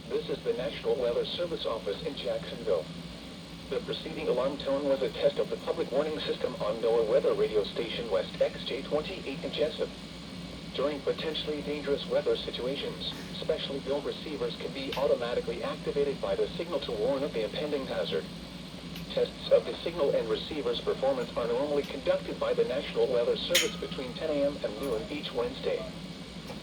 This is the National Weather Service office in Jacksonville. The preceding alarm tone was a test of the public warning system on NOAA weather radio station West XJ28 in Jessup. During potentially dangerous weather situations, specially built receivers can be automatically activated by the signal to warn of the impending hazard. Tests of the signal and receiver's performance are normally conducted by the National Weather Service between 10 a.m. and noon each Wednesday.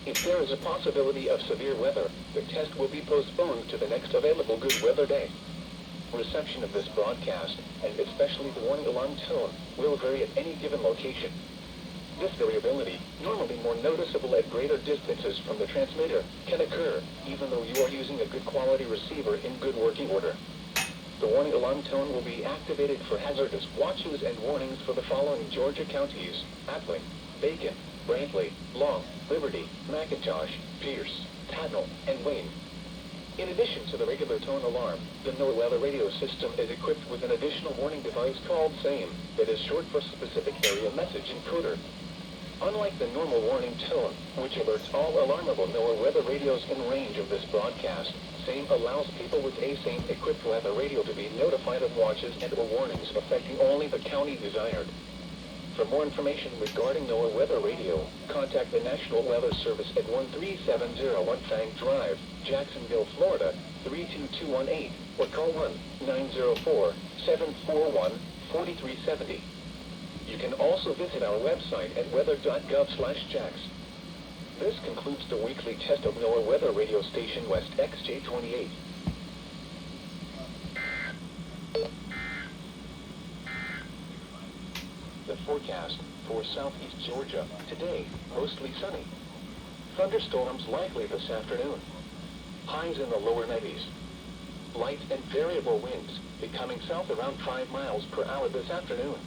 If there is a possibility of severe weather, the test will be postponed to the next available good weather day. Reception of this broadcast, and especially the warning alarm tone, will vary at any given location. This variability, normally more noticeable at greater distances from the transmitter, can occur even though you are using a good quality receiver in good working order. The warning alarm tone will be activated for hazardous watches and warnings for the following Georgia counties: Appling, Bacon, Brantley, Long, Liberty, McIntosh, Pierce, Tatnall, and Wayne. In addition to the regular tone alarm, the NOAA weather radio system is equipped with an additional warning device called SAME, that is short for Specific Area Message Encoder. Unlike the normal warning tone, which alerts all alarmable NOAA weather radios in range of this broadcast, SAME allows people with a SAME-equipped weather radio to be notified of watches and/or warnings affecting only the county desired. For more information regarding NOAA weather radio, contact the National Weather Service at 13701 Fank Drive, Jacksonville, Florida, 32218, or call 1-904-741-4370. You can also visit our website at weather.gov/JAX. This concludes the weekly test of NOAA weather radio station West XJ28. The forecast for southeast Georgia: today, mostly sunny. Thunderstorms likely this afternoon. Highs in the lower 90s. Light and variable winds becoming south around 5 miles per hour this afternoon.